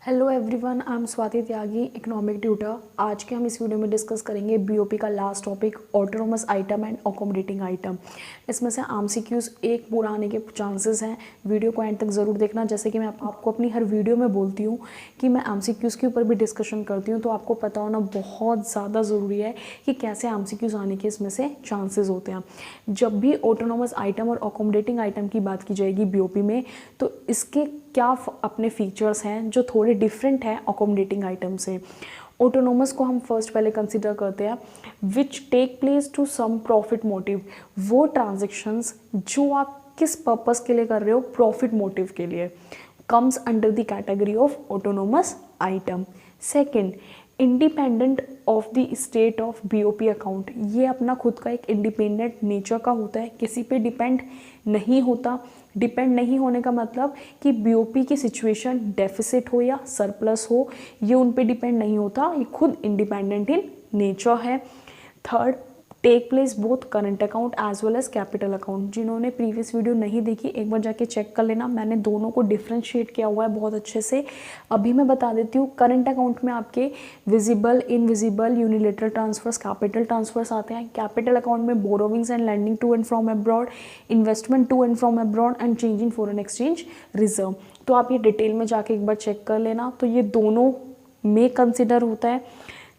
Hello everyone, I am Swati Tyagi, economic tutor. आज के हम इस वीडियो में डिस्कस करेंगे बीओपी का last topic, autonomous item and accommodating item. इसमें से एमसीक्यूज एक पूरा आने के चांसेस हैं। वीडियो को एंड तक ज़रूर देखना। जैसे कि मैं आपको अपनी हर वीडियो में बोलती हूँ कि मैं एमसीक्यूज़ के ऊपर भी डिस्कशन करती हूँ, तो आपको पता होना बहुत ज़्यादा ज़रूरी है कि कैसे एमसीक्यूज़ आने के इसमें से चांसेस होते हैं। जब भी ऑटोनोमस आइटम और अकोमोडेटिंग आइटम की बात की जाएगी बीओपी में, तो इसके क्या अपने फीचर्स हैं जो थोड़े डिफरेंट है अकोमोडेटिंग आइटम से। ऑटोनोमस को हम फर्स्ट पहले कंसिडर करते हैं which take place to some profit motive. वो ट्रांजेक्शन्स जो आप किस पर्पस के लिए कर रहे हो, प्रॉफिट मोटिव के लिए, comes under the category of autonomous item. Second, independent of the state of BOP account. ये अपना खुद का एक इंडिपेंडेंट नेचर का होता है, किसी पे डिपेंड नहीं होता। डिपेंड नहीं होने का मतलब कि बीओपी की सिचुएशन डेफिसिट हो या सरप्लस हो, ये उन पे डिपेंड नहीं होता, ये खुद इंडिपेंडेंट इन नेचर है। Third, take place both current account as well as capital account. जिन्होंने प्रीवियस वीडियो नहीं देखी, एक बार जाके चेक कर लेना, मैंने दोनों को डिफ्रेंशिएट किया हुआ है बहुत अच्छे से। अभी मैं बता देती हूँ, करंट अकाउंट में आपके visible, invisible, unilateral transfers, capital transfers आते हैं। कैपिटल अकाउंट में borrowings and lending to and from abroad, investment to and from abroad and change in foreign exchange reserve. तो आप ये डिटेल में जाके एक बार चेक कर लेना। तो ये दोनों में कंसिडर होता है।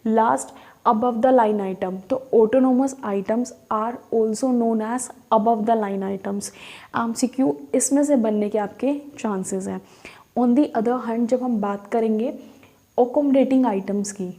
Last, above the line item। तो autonomous items are also known as above the line items। MCQ इसमें से बनने के आपके चांसेस हैं। ऑन दी अदर हैंड, जब हम बात करेंगे accommodating items की,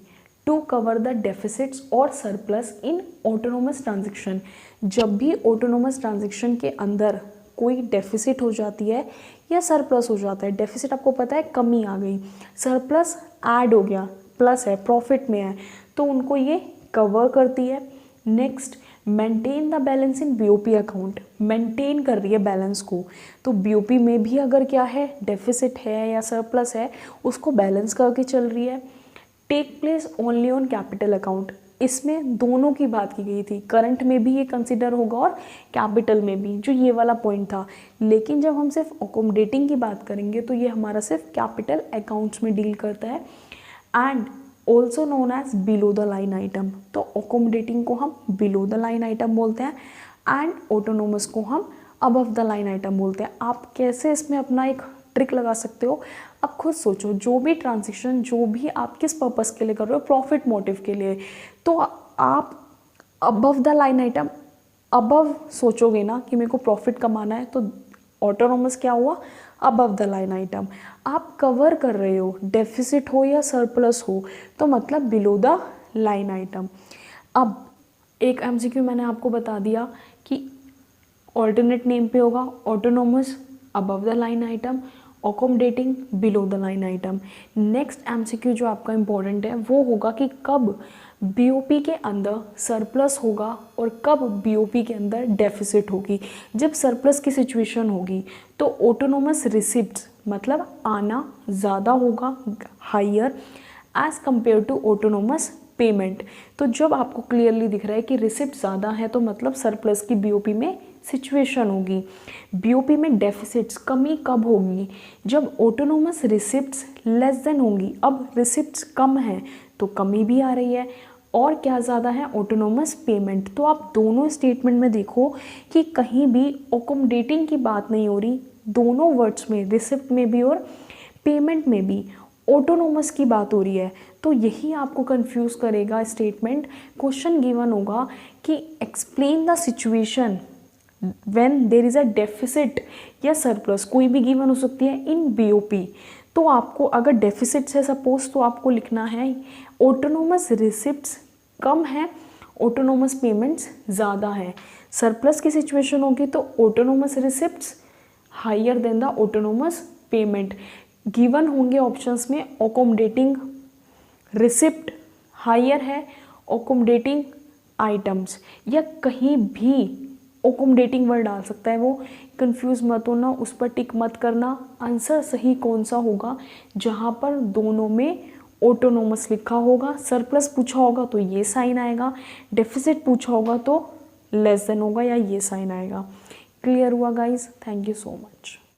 टू कवर द डेफिसिट्स और सरप्लस इन ऑटोनोमस ट्रांजेक्शन। जब भी ऑटोनोमस ट्रांजेक्शन के अंदर कोई डेफिसिट हो जाती है या सरप्लस हो जाता है, डेफिसिट आपको पता है कमी आ गई, सरप्लस ऐड हो गया, प्लस है, प्रॉफिट में है, तो उनको ये कवर करती है। Next, maintain the balance in BOP account. Maintain कर रही है बैलेंस को। तो बीओपी में भी अगर क्या है, डेफिसिट है या सरप्लस है, उसको बैलेंस करके चल रही है। Take place only on capital account. इसमें दोनों की बात की गई थी, करंट में भी ये कंसिडर होगा और कैपिटल में भी, जो ये वाला पॉइंट था। लेकिन जब हम सिर्फ अकोमोडेटिंग की बात करेंगे तो ये हमारा सिर्फ कैपिटल अकाउंट्स में डील करता है। And also known as below the line item. तो अकोमोडेटिंग को हम बिलो द लाइन आइटम बोलते हैं एंड ऑटोनोमस को हम अबव द लाइन आइटम बोलते हैं। आप कैसे इसमें अपना एक ट्रिक लगा सकते हो, अब खुद सोचो। जो भी ट्रांजेक्शन, जो भी आप किस पर्पस के लिए कर रहे हो, प्रॉफिट मोटिव के लिए, तो आप above the line item, above सोचोगे ना कि मेरे को प्रॉफिट कमाना है, तो ऑटोनोमस क्या हुआ, अबव द लाइन आइटम। आप कवर कर रहे हो, डेफिसिट हो या सरप्लस हो, तो मतलब बिलो द लाइन आइटम। अब एक एमसीक्यू मैंने आपको बता दिया कि ऑल्टरनेट नेम पे होगा autonomous above the line item, accommodating below the line item. Next MCQ जो आपका इंपॉर्टेंट है वो होगा कि कब बीओपी के अंदर सरप्लस होगा और कब बीओपी के अंदर डेफिसिट होगी। जब सरप्लस की सिचुएशन होगी तो ऑटोनोमस रिसिप्ट्स मतलब आना ज़्यादा होगा, higher, as compared to autonomous payment. तो जब आपको क्लियरली दिख रहा है कि रिसिप्ट ज़्यादा है, तो मतलब सरप्लस की बीओपी में सिचुएशन होगी। बीओपी में डेफिसिट्स, कमी कब होगी, जब ऑटोनोमस रिसिप्ट्स लेस देन होंगी। अब रिसिप्ट्स कम है तो कमी भी आ रही है, और क्या ज़्यादा है, ऑटोनोमस पेमेंट। तो आप दोनों स्टेटमेंट में देखो कि कहीं भी अकोमोडेटिंग की बात नहीं हो रही, दोनों वर्ड्स में, रिसिप्ट में भी और पेमेंट में भी ऑटोनोमस की बात हो रही है। तो यही आपको कंफ्यूज करेगा स्टेटमेंट। क्वेश्चन गिवन होगा कि explain the situation when there is a deficit या सरप्लस, कोई भी गिवन हो सकती है इन बीओपी। तो आपको अगर डेफिसिट है सपोज, तो आपको लिखना है ऑटोनोमस रिसिप्ट्स कम है, ऑटोनोमस पेमेंट्स ज़्यादा है। सरप्लस की सिचुएशन होगी तो autonomous receipts higher than the autonomous payment. Given होंगे ऑप्शंस में अकोमोडेटिंग रिसिप्ट हायर है, अकोमोडेटिंग आइटम्स, या कहीं भी अकोमोडेटिंग वर्ड डाल सकता है वो। कंफ्यूज मत होना, उस पर टिक मत करना। आंसर सही कौन सा होगा, जहाँ पर दोनों में ऑटोनोमस लिखा होगा। सरप्लस पूछा होगा तो ये साइन आएगा, डेफिसिट पूछा होगा तो लेस देन होगा या ये साइन आएगा। क्लियर हुआ guys? Thank you so much.